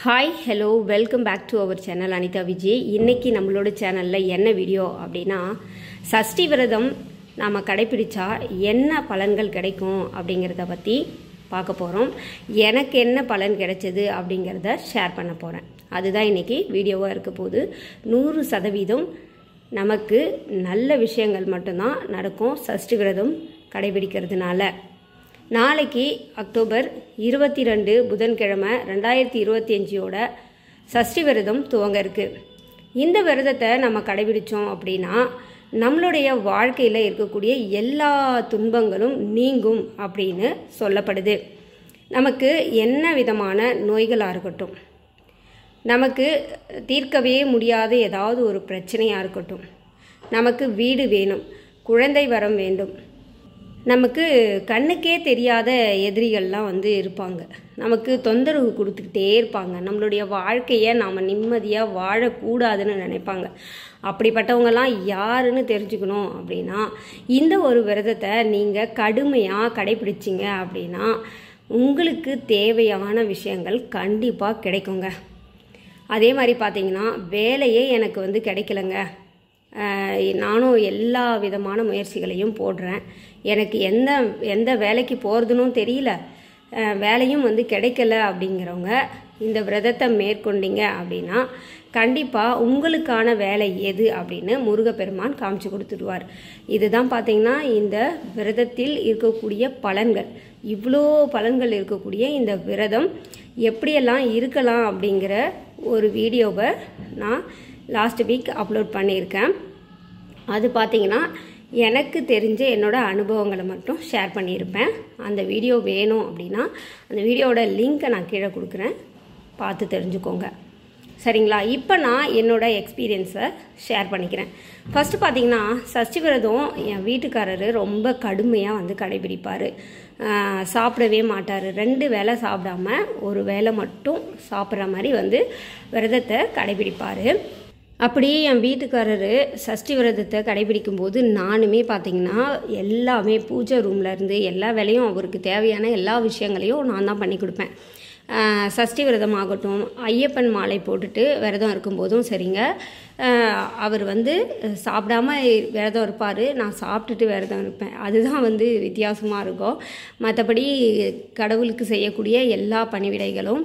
Hi hello welcome back to our channel Anitha Vijay. இன்றைக்கி நம்மளோட சேனலில் என்ன வீடியோ அப்படின்னா, சஷ்டி விரதம் நாம் கடைப்பிடிச்சா என்ன பலன்கள் கிடைக்கும் அப்படிங்கிறத பற்றி பார்க்க போகிறோம். எனக்கு என்ன பலன் கிடைச்சது அப்படிங்கிறத ஷேர் பண்ண போகிறேன். அதுதான் இன்றைக்கி வீடியோவாக இருக்க போது. 100% நமக்கு நல்ல விஷயங்கள் மட்டும்தான் நடக்கும் சஷ்டி விரதம் கடைபிடிக்கிறதுனால. நாளைக்கு அக்டோபர் 22 புதன்கிழமை 2025 சஷ்டி விரதம் துவங்க இருக்கு. இந்த விரதத்தை நம்ம கடைபிடிச்சோம் அப்படின்னா நம்மளுடைய வாழ்க்கையில் இருக்கக்கூடிய எல்லா துன்பங்களும் நீங்கும் அப்படின்னு சொல்லப்படுது. நமக்கு என்ன விதமான நோய்களாக இருக்கட்டும், நமக்கு தீர்க்கவே முடியாத ஏதாவது ஒரு பிரச்சனையாக இருக்கட்டும், நமக்கு வீடு வேணும், குழந்தை வரம் வேண்டும், நமக்கு கண்ணுக்கே தெரியாத எதிரிகள்லாம் இருப்பாங்க, நமக்கு தொந்தரவு கொடுத்துக்கிட்டே இருப்பாங்க, நம்மளுடைய வாழ்க்கையை நாம் நிம்மதியாக வாழக்கூடாதுன்னு நினைப்பாங்க. அப்படிப்பட்டவங்கெல்லாம் யாருன்னு தெரிஞ்சுக்கணும் அப்படின்னா இந்த ஒரு விரதத்தை நீங்கள் கடுமையாக கடைப்பிடிச்சிங்க அப்படின்னா உங்களுக்கு தேவையான விஷயங்கள் கண்டிப்பாக கிடைக்குங்க. அதே மாதிரி பார்த்தீங்கன்னா, வேலையே எனக்கு கிடைக்கலங்க, நானும் எல்லா விதமான முயற்சிகளையும் போடுறேன், எனக்கு எந்த வேலைக்கு போகிறதுனும் தெரியல, வேலையும் கிடைக்கல அப்படிங்கிறவங்க இந்த விரதத்தை மேற்கொண்டீங்க அப்படின்னா கண்டிப்பாக உங்களுக்கான வேலை எது அப்படின்னு முருகப்பெருமான் காமிச்சு கொடுத்துடுவார். இதுதான் பார்த்தீங்கன்னா இந்த விரதத்தில் இருக்கக்கூடிய பலன்கள். இவ்வளோ பலன்கள் இருக்கக்கூடிய இந்த விரதம் எப்படியெல்லாம் இருக்கலாம் அப்படிங்கிற ஒரு வீடியோவை நான் லாஸ்ட் வீக் அப்லோட் பண்ணியிருக்கேன். அது பார்த்திங்கன்னா எனக்கு தெரிஞ்ச என்னோடய அனுபவங்களை மட்டும் ஷேர் பண்ணியிருப்பேன். அந்த வீடியோ வேணும் அப்படின்னா அந்த வீடியோவோட லிங்க்கை நான் கீழே கொடுக்குறேன், பார்த்து தெரிஞ்சுக்கோங்க. சரிங்களா? இப்போ நான் என்னோடய எக்ஸ்பீரியன்ஸை ஷேர் பண்ணிக்கிறேன். ஃபஸ்ட்டு பார்த்திங்கன்னா, சஷ்டி விரதம் என் வீட்டுக்காரர் ரொம்ப கடுமையாக கடைபிடிப்பார். சாப்பிடவே மாட்டார். 2 வேளை சாப்பிடாம ஒரு வேளை மட்டும் சாப்பிட்ற மாதிரி விரதத்தை கடைபிடிப்பார். அப்படியே என் வீட்டுக்காரர் சஷ்டி விரதத்தை கடைபிடிக்கும்போது நானுமே பார்த்திங்கன்னா எல்லாமே பூஜை ரூம்லேருந்து எல்லா வேலையும் அவருக்கு தேவையான எல்லா விஷயங்களையும் நான் தான் பண்ணி கொடுப்பேன். சஷ்டி விரதம் ஆகட்டும், ஐயப்பன் மாலை போட்டுட்டு விரதம் இருக்கும்போதும் சரிங்க, அவர் சாப்பிடாம விரதம் இருப்பார், நான் சாப்பிட்டுட்டு விரதம் இருப்பேன். அதுதான் வித்தியாசமாக இருக்கும். மற்றபடி கடவுளுக்கு செய்யக்கூடிய எல்லா பணிவிடைகளும்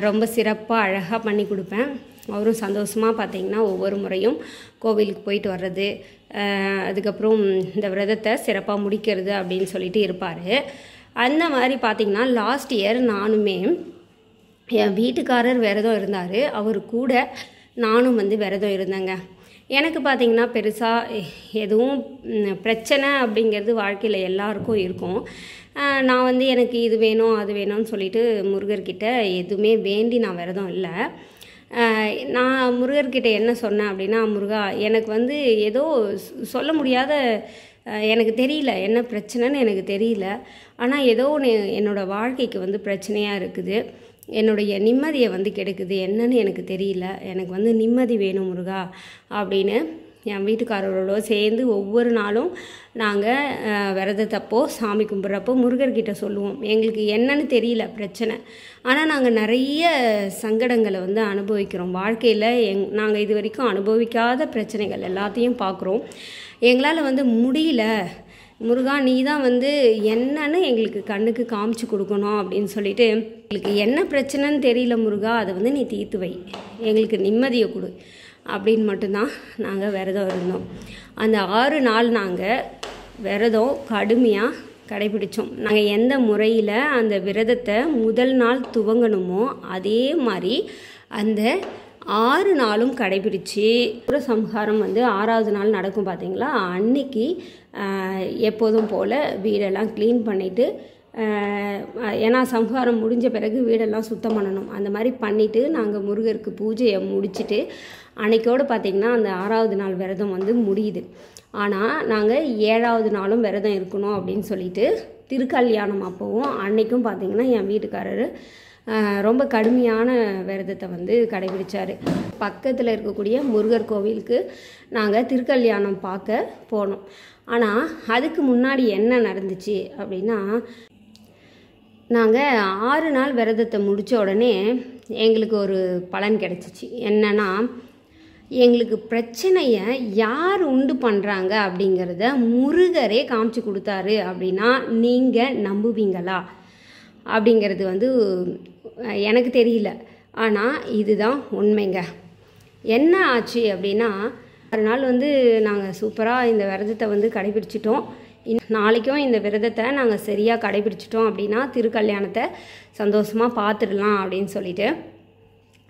ரொம்ப சிறப்பாக அழகாக பண்ணி கொடுப்பேன். அவரும் சந்தோஷமாக பார்த்திங்கன்னா ஒவ்வொரு முறையும் கோவிலுக்கு போயிட்டு வர்றது, அதுக்கப்புறம் இந்த விரதத்தை சிறப்பாக முடிக்கிறது அப்படின்னு சொல்லிட்டு இருப்பார். அந்த மாதிரி பார்த்திங்கன்னா லாஸ்ட் இயர் நானுமே என் வீட்டுக்காரர் விரதம் இருந்தார், அவர் கூட நானும் விரதம் இருந்தேங்க. எனக்கு பார்த்திங்கன்னா பெருசாக எதுவும் பிரச்சனை அப்படிங்கிறது வாழ்க்கையில் எல்லாருக்கும் இருக்கும். நான் எனக்கு இது வேணும் அது வேணும்னு சொல்லிட்டு முருகர்கிட்ட எதுவுமே வேண்டி நான் விரதம் இல்லை. நான் முருகர்கிட்ட என்ன சொன்னேன் அப்படின்னா, முருகா எனக்கு ஏதோ சொல்ல முடியாத, எனக்கு தெரியல என்ன பிரச்சனைன்னு எனக்கு தெரியல, ஆனால் ஏதோ ஒன்று என்னோடய வாழ்க்கைக்கு பிரச்சனையாக இருக்குது, என்னுடைய நிம்மதியை கெடுக்குது, என்னன்னு எனக்கு தெரியல, எனக்கு நிம்மதி வேணும் முருகா அப்படின்னு என் வீட்டுக்காரரோட சேர்ந்து ஒவ்வொரு நாளும் நாங்கள் விரதத்தப்போ சாமி கும்பிட்றப்போ முருகர்கிட்ட சொல்லுவோம். எங்களுக்கு என்னன்னு தெரியல பிரச்சனை, ஆனால் நாங்கள் நிறைய சங்கடங்களை அனுபவிக்கிறோம் வாழ்க்கையில். நாங்கள் இது வரைக்கும் அனுபவிக்காத பிரச்சனைகள் எல்லாத்தையும் பார்க்குறோம். எங்களால் முடியல முருகா, நீ தான் என்னன்னு எங்களுக்கு கண்ணுக்கு காமிச்சு கொடுக்கணும் அப்படின்னு சொல்லிட்டு, எங்களுக்கு என்ன பிரச்சனைன்னு தெரியல முருகா, அதை நீ தீர்த்து வை, எங்களுக்கு நிம்மதியை கொடு அப்படின்னு மட்டும்தான் நாங்கள் விரதம் இருந்தோம். அந்த 6 நாள் நாங்கள் விரதம் கடுமையாக கடைபிடித்தோம். நாங்கள் எந்த முறையில் அந்த விரதத்தை முதல் நாள் துவங்கணுமோ அதே மாதிரி அந்த 6 நாளும் கடைபிடிச்சி சம்ஹாரம் 6வது நாள் நடக்கும் பார்த்தீங்களா, அன்னைக்கு எப்போதும் போல் வீடெல்லாம் க்ளீன் பண்ணிவிட்டு, ஏன்னா சம்ஹாரம் முடிஞ்ச பிறகு வீடெல்லாம் சுத்தம் பண்ணணும், அந்த மாதிரி பண்ணிவிட்டு நாங்கள் முருகருக்கு பூஜையை முடிச்சுட்டு அன்னைக்கோடு பார்த்திங்கன்னா அந்த 6வது நாள் விரதம் முடியுது. ஆனால் நாங்கள் 7வது நாளும் விரதம் இருக்கணும் அப்படின்னு சொல்லிட்டு திருக்கல்யாணம் அப்போவும் அன்னைக்கும் பார்த்திங்கன்னா என் வீட்டுக்காரர் ரொம்ப கடுமையான விரதத்தை கடைபிடிச்சார். பக்கத்தில் இருக்கக்கூடிய முருகர் கோவிலுக்கு நாங்கள் திருக்கல்யாணம் பார்க்க போனோம். ஆனால் அதுக்கு முன்னாடி என்ன நடந்துச்சு அப்படின்னா, நாங்கள் 6 நாள் விரதத்தை முடித்த உடனே எங்களுக்கு ஒரு பலன் கிடச்சிச்சு. என்னன்னா, எங்களுக்கு பிரச்சனையை யார் உண்டு பண்ணுறாங்க அப்படிங்கிறத முருகரே காமிச்சு கொடுத்தாரு அப்படின்னா நீங்கள் நம்புவீங்களா அப்படிங்கிறது எனக்கு தெரியல. ஆனால் இதுதான் உண்மைங்க. என்ன ஆச்சு அப்படின்னா, ஒரு நாள் நாங்கள் சூப்பராக இந்த விரதத்தை கடைபிடிச்சிட்டோம். நாளைக்கும் இந்த விரதத்தை நாங்கள் சரியாக கடைபிடிச்சிட்டோம் அப்படின்னா திருக்கல்யாணத்தை சந்தோஷமாக பார்த்துடலாம் அப்படின்னு சொல்லிட்டு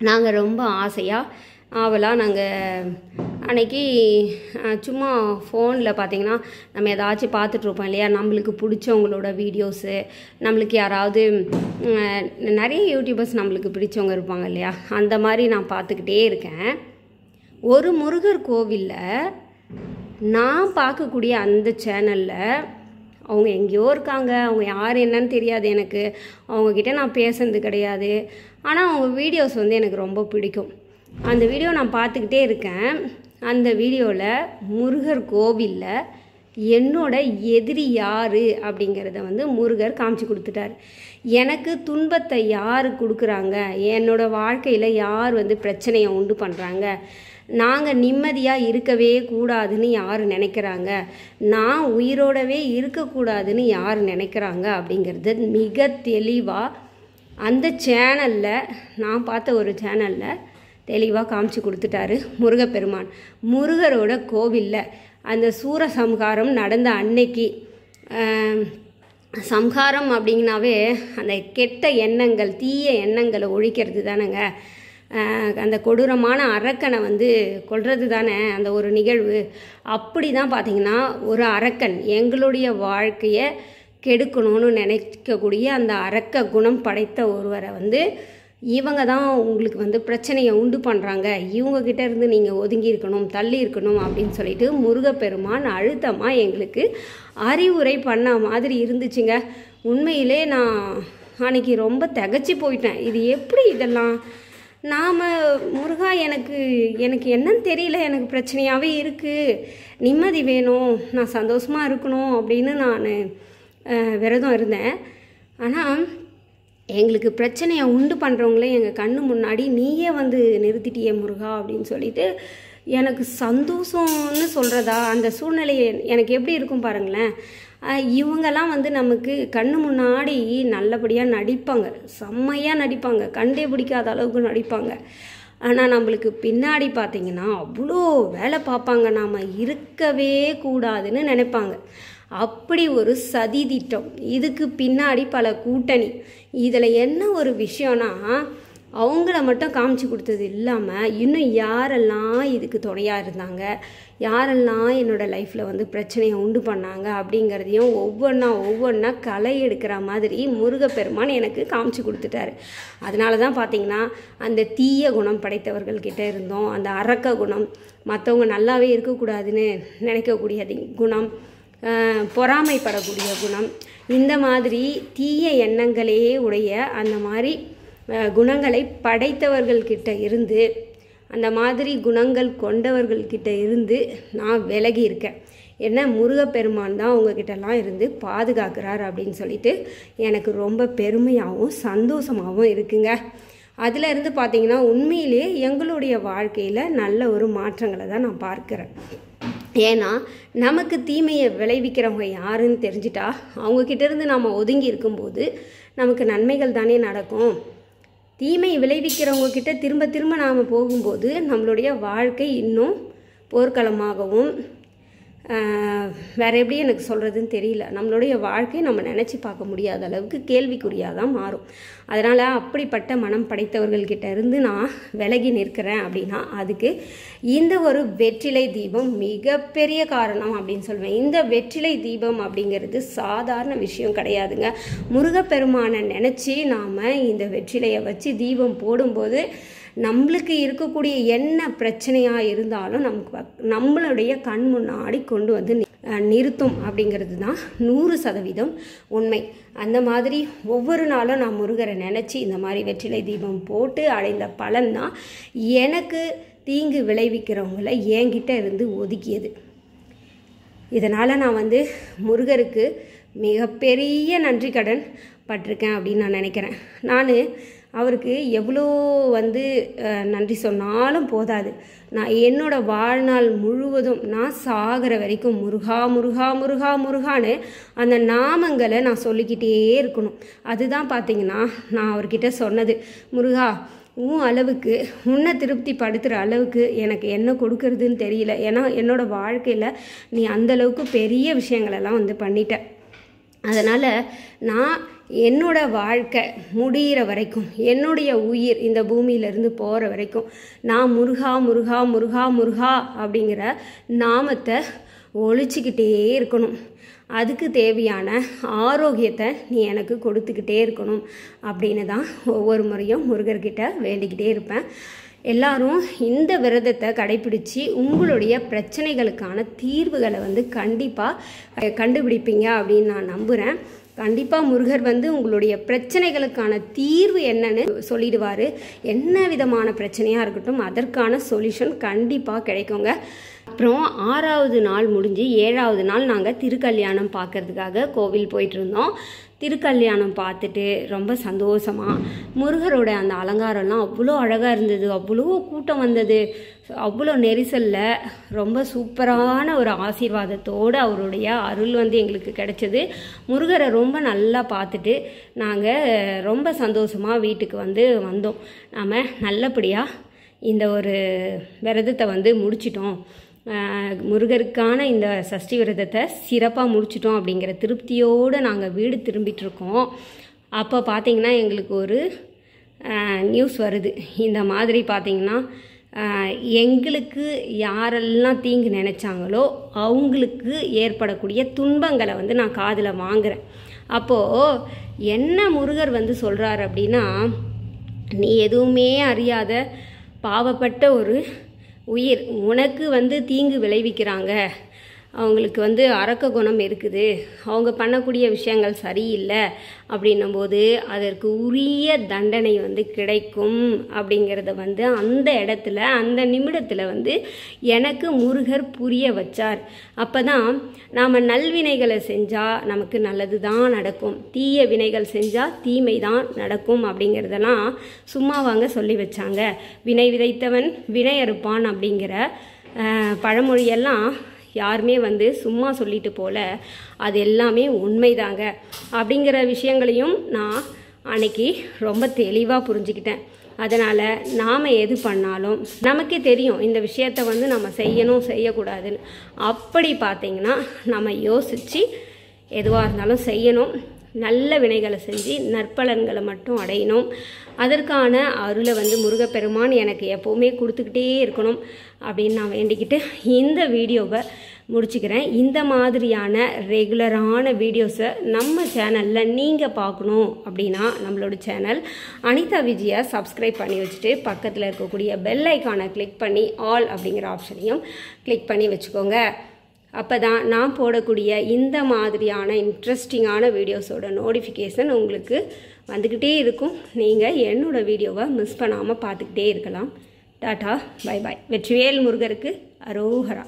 நாங்கள் ரொம்ப ஆசையாக ஆவலாக நாங்கள் அன்றைக்கி சும்மா ஃபோனில் பார்த்திங்கன்னா நம்ம ஏதாச்சும் பார்த்துட்ருப்போம் இல்லையா, நம்மளுக்கு பிடிச்சவங்களோட வீடியோஸு, நம்மளுக்கு யாராவது நிறைய யூடியூபர்ஸ் நம்மளுக்கு பிடிச்சவங்க இருப்பாங்க இல்லையா, அந்த மாதிரி நான் பார்த்துக்கிட்டே இருக்கேன். ஒரு முருகர் கோவிலில் நான் பார்க்கக்கூடிய அந்த சேனலில் அவங்க எங்கேயோ இருக்காங்க, அவங்க யார் என்னன்னு தெரியாது எனக்கு, அவங்கக்கிட்ட நான் பேசுனது கிடையாது. ஆனால் அவங்க வீடியோஸ் எனக்கு ரொம்ப பிடிக்கும். அந்த வீடியோ நான் பார்த்துக்கிட்டே இருக்கேன். அந்த வீடியோவில் முருகர் கோவிலில் என்னோட எதிரி யார் அப்படிங்கிறத முருகர் காமிச்சு கொடுத்துட்டார். எனக்கு துன்பத்தை யார் கொடுக்குறாங்க, என்னோடய வாழ்க்கையில் யார் பிரச்சனையை உண்டு பண்ணுறாங்க, நாங்கள் நிம்மதியாக இருக்கவே கூடாதுன்னு யார் நினைக்கிறாங்க, நான் உயிரோடவே இருக்கக்கூடாதுன்னு யார் நினைக்கிறாங்க அப்படிங்கிறது மிக தெளிவாக அந்த சேனலில், நான் பார்த்த ஒரு சேனலில் தெளிவாக காமிச்சு கொடுத்துட்டாரு முருகப்பெருமான். முருகரோட கோவிலில் அந்த சூரசம்ஹாரம் நடந்த அன்னைக்கு, சம்ஹாரம் அப்படிங்கனாவே அந்த கெட்ட எண்ணங்கள், தீய எண்ணங்களை ஒழிக்கிறது தானேங்க. அந்த கொடூரமான அரக்கனை கொல்றது தானே அந்த ஒரு நிகழ்வு. அப்படி தான் பார்த்திங்கன்னா ஒரு அரக்கன் எங்களுடைய வாழ்க்கையை கெடுக்கணும்னு நினைக்கக்கூடிய அந்த அரக்க குணம் படைத்த ஒருவரை இவங்க தான் உங்களுக்கு பிரச்சனையை உண்டு பண்ணுறாங்க, இவங்கக்கிட்ட இருந்து நீங்கள் ஒதுங்கி இருக்கணும், தள்ளி இருக்கணும் அப்படின்னு சொல்லிட்டு முருகப்பெருமான் அழுத்தமாக எங்களுக்கு அறிவுரை பண்ண மாதிரி இருந்துச்சுங்க. உண்மையிலே நான் அன்றைக்கி ரொம்ப திகச்சு போயிட்டேன். இது எப்படி இதெல்லாம் நாம் முருகா எனக்கு என்னன்னு தெரியல, எனக்கு பிரச்சனையாகவே இருக்குது, நிம்மதி வேணும், நான் சந்தோஷமாக இருக்கணும் அப்படின்னு நான் விரதம் இருந்தேன். ஆனால் எங்களுக்கு பிரச்சனையை உண்டு பண்ணுறவங்களே எங்கள் கண்ணு முன்னாடி நீயே நிறுத்திட்டியே முருகா அப்படின்னு சொல்லிட்டு எனக்கு சந்தோஷம்னு சொல்கிறதா அந்த சூழ்நிலையை எனக்கு எப்படி இருக்கும் பாருங்களேன். இவங்கெல்லாம் நமக்கு கண்ணு முன்னாடி நல்லபடியாக நடிப்பாங்க, செம்மையாக நடிப்பாங்க, கண்டே பிடிக்காத அளவுக்கு நடிப்பாங்க. ஆனால் நம்மளுக்கு பின்னாடி பார்த்திங்கன்னா அவ்வளோ வேலை பார்ப்பாங்க, நாம் இருக்கவே கூடாதுன்னு நினைப்பாங்க. அப்படி ஒரு சதி திட்டம், இதுக்கு பின்னாடி பல கூட்டணி. இதில் என்ன ஒரு விஷயம்னா, அவங்கள மட்டும் காமிச்சு கொடுத்தது இல்லாமல் இன்னும் யாரெல்லாம் இதுக்கு துணையாக இருந்தாங்க, யாரெல்லாம் என்னோடய லைஃப்பில் பிரச்சனையை உண்டு பண்ணாங்க அப்படிங்கிறதையும் ஒவ்வொன்றா களை எடுக்கிற மாதிரி முருகப்பெருமான் எனக்கு காமிச்சு கொடுத்துட்டாரு. அதனால தான் பார்த்திங்கன்னா அந்த தீய குணம் படைத்தவர்கள்கிட்ட இருந்தோம், அந்த அரக்க குணம், மற்றவங்க நல்லாவே இருக்கக்கூடாதுன்னு நினைக்கக்கூடிய குணம், பொறாமைப்படக்கூடிய குணம், இந்த மாதிரி தீய எண்ணங்களே உடைய அந்த மாதிரி குணங்களை படைத்தவர்கள்கிட்ட இருந்து, அந்த மாதிரி குணங்கள் கொண்டவர்கள்கிட்ட இருந்து நான் விலகி இருக்கேன். என்ன முருகப்பெருமான் தான் உங்ககிட்டலாம் இருந்து பாதுகாக்கிறார் அப்படின்னு சொல்லிட்டு எனக்கு ரொம்ப பெருமையாகவும் சந்தோஷமாகவும் இருக்குங்க. அதில் இருந்து பார்த்திங்கன்னா உண்மையிலே எங்களுடைய வாழ்க்கையில் நல்ல ஒரு மாற்றங்களை தான் நான் பார்க்குறேன். ஏன்னா நமக்கு தீமையை விளைவிக்கிறவங்க யாருன்னு தெரிஞ்சிட்டா அவங்கக்கிட்டேருந்து நாம் ஒதுங்கி இருக்கும்போது நமக்கு நன்மைகள் தானே நடக்கும். தீமை விளைவிக்கிறவங்கக்கிட்ட திரும்ப திரும்ப நாம் போகும்போது நம்மளுடைய வாழ்க்கை இன்னும் போர்க்களமாகவும், வேறு எப்படி எனக்கு சொல்கிறதுன்னு தெரியல, நம்மளுடைய வாழ்க்கை நம்ம நினச்சி பார்க்க முடியாத அளவுக்கு கேள்விக்குறியாக தான் மாறும். அதனால் அப்படிப்பட்ட மனம் படைத்தவர்கள்கிட்ட இருந்து நான் விலகி நிற்கிறேன் அப்படின்னா அதுக்கு இந்த ஒரு வெற்றிலை தீபம் மிகப்பெரிய காரணம் அப்படின்னு சொல்லுவேன். இந்த வெற்றிலை தீபம் அப்படிங்கிறது சாதாரண விஷயம் கிடையாதுங்க. முருகப்பெருமானை நினச்சி நாம் இந்த வெற்றிலையை வச்சு தீபம் போடும்போது நம்மளுக்கு இருக்கக்கூடிய என்ன பிரச்சனையாக இருந்தாலும் நம்மளுடைய கண் முன்னாடி கொண்டு நிறுத்தும் அப்படிங்கிறது தான் 100% உண்மை. அந்த மாதிரி ஒவ்வொரு நாளும் நான் முருகரை நினச்சி இந்த மாதிரி வெற்றிலை தீபம் போட்டு அடைந்த பலன் தான் எனக்கு தீங்கு விளைவிக்கிறவங்கள என்கிட்ட இருந்து ஒதுக்கியது. இதனால் நான் முருகருக்கு மிகப்பெரிய நன்றி கடன் பட்டிருக்கேன் அப்படின்னு நான் நினைக்கிறேன். நான் அவருக்கு எவ்வளோ வந்து நன்றி சொன்னாலும் போதாது. நான் என்னோடய வாழ்நாள் முழுவதும் நான் சாகிற வரைக்கும் முருகா முருகா முருகா முருகான்னு அந்த நாமங்களை நான் சொல்லிக்கிட்டே இருக்கணும். அதுதான் பார்த்திங்கன்னா நான் அவர்கிட்ட சொன்னது, முருகா உன் அளவுக்கு உன்னை திருப்தி படுத்துகிற அளவுக்கு எனக்கு என்ன கொடுக்கறதுன்னு தெரியல. ஏன்னா என்னோடய வாழ்க்கையில் நீ அந்தளவுக்கு பெரிய விஷயங்களெல்லாம் வந்து பண்ணிட்ட. அதனால் நான் என்னோட வாழ்க்கை முடிகிற வரைக்கும், என்னுடைய உயிர் இந்த பூமியிலேருந்து போகிற வரைக்கும் நான் முருகா முருகா முருகா முருகா அப்படிங்கிற நாமத்தை ஒழிச்சிக்கிட்டே இருக்கணும். அதுக்கு தேவையான ஆரோக்கியத்தை நீ எனக்கு கொடுத்துக்கிட்டே இருக்கணும் அப்படின்னு தான் ஒவ்வொரு முறையும் முருகர்கிட்ட வேண்டிக்கிட்டே இருப்பேன். எல்லாரும் இந்த விரதத்தை கடைப்பிடிச்சு உங்களுடைய பிரச்சனைகளுக்கான தீர்வுகளை வந்து கண்டிப்பாக கண்டுபிடிப்பீங்க அப்படின்னு நான் நம்புகிறேன். கண்டிப்பாக முருகர் வந்து உங்களுடைய பிரச்சனைகளுக்கான தீர்வு என்னன்னு சொல்லிடுவார். என்ன விதமான பிரச்சனையாக இருக்கட்டும் அதற்கான சொல்யூஷன் கண்டிப்பாக கிடைக்குங்க. அப்புறம் 6வது நாள் முடிஞ்சு 7வது நாள் நாங்கள் திருக்கல்யாணம் பார்க்கறதுக்காக கோவில் போயிட்டு இருந்தோம். திருக்கல்யாணம் பார்த்துட்டு ரொம்ப சந்தோஷமாக முருகரோட அந்த அலங்காரம்லாம் அவ்வளோ அழகாக இருந்தது. அவ்வளோ கூட்டம் வந்தது. அவ்வளோ நெரிசலில் ரொம்ப சூப்பரான ஒரு ஆசீர்வாதத்தோடு அவருடைய அருள் வந்து எங்களுக்கு கிடைச்சது. முருகரை ரொம்ப நல்லா பார்த்துட்டு நாங்கள் ரொம்ப சந்தோஷமாக வீட்டுக்கு வந்து வந்தோம். நாம் நல்லபடியாக இந்த ஒரு விரதத்தை வந்து முடிச்சிட்டோம். முருகருக்கான இந்த சஷ்டி விரதத்தை சிறப்பாக முடிச்சிட்டோம் அப்படிங்கிற திருப்தியோடு நாங்கள் வீடு திரும்பிட்டுருக்கோம். அப்போ பார்த்திங்கன்னா எங்களுக்கு ஒரு நியூஸ் வருது. இந்த மாதிரி பார்த்திங்கன்னா எங்களுக்கு யாரெல்லாம் தீங்கு நினச்சாங்களோ அவங்களுக்கு ஏற்படக்கூடிய துன்பங்களை வந்து நான் காதில் வாங்குகிறேன். அப்போது என்ன முருகர் வந்து சொல்கிறார் அப்படின்னா, நீ எதுவுமே அறியாத பாவப்பட்ட ஒரு உயிர், உனக்கு வந்து தீங்கு விளைவிக்கிறாங்க, அவங்களுக்கு வந்து அரக்க குணம் இருக்குது, அவங்க பண்ணக்கூடிய விஷயங்கள் சரியில்லை அப்படின்னும்போது அதற்கு உரிய தண்டனை வந்து கிடைக்கும் அப்படிங்கிறத வந்து அந்த இடத்துல அந்த நிமிடத்தில் வந்து எனக்கு முருகர் புரிய வச்சார். அப்போ தான் நாம் நல்வினைகளை செஞ்சால் நமக்கு நல்லது தான் நடக்கும், தீய வினைகள் செஞ்சால் தீமை தான் நடக்கும் அப்படிங்கிறதெல்லாம் சும்மாவாங்க சொல்லி வச்சாங்க. வினை விதைத்தவன் வினை அறுப்பான் அப்படிங்கிற பழமொழியெல்லாம் யாருமே வந்து சும்மா சொல்லிட்டு போல, அது எல்லாமே உண்மைதாங்க அப்படிங்கிற விஷயங்களையும் நான் அன்னைக்கு ரொம்ப தெளிவாக புரிஞ்சுக்கிட்டேன். அதனால் நாம் எது பண்ணாலும் நமக்கே தெரியும் இந்த விஷயத்தை வந்து நம்ம செய்யணும் செய்யக்கூடாதுன்னு. அப்படி பார்த்திங்கன்னா நம்ம யோசித்து எதுவாக இருந்தாலும் செய்யணும். நல்ல வினைகளை செஞ்சு நற்பலன்களை மட்டும் அடையணும். அதற்கான அருளை வந்து முருகப்பெருமான் எனக்கு எப்போவுமே கொடுத்துக்கிட்டே இருக்கணும் அப்படின்னு நான் வேண்டிக்கிட்டு இந்த வீடியோவை முடிச்சுக்கிறேன். இந்த மாதிரியான ரெகுலரான வீடியோஸை நம்ம சேனலில் நீங்கள் பார்க்கணும் அப்படின்னா நம்மளோட சேனல் அனிதா விஜயை சப்ஸ்கிரைப் பண்ணி வச்சுட்டு பக்கத்தில் இருக்கக்கூடிய பெல் ஐக்கானை கிளிக் பண்ணி ஆல் அப்படிங்கிற ஆப்ஷனையும் கிளிக் பண்ணி வச்சுக்கோங்க. அப்போ தான் நான் போடக்கூடிய இந்த மாதிரியான இன்ட்ரெஸ்டிங்கான வீடியோஸோட நோட்டிஃபிகேஷன் உங்களுக்கு வந்துக்கிட்டே இருக்கும். நீங்கள் என்னோடய வீடியோவை மிஸ் பண்ணாமல் பார்த்துக்கிட்டே இருக்கலாம். Tata bye bye. வெற்றிவேல் முருகருக்கு அரோகரா.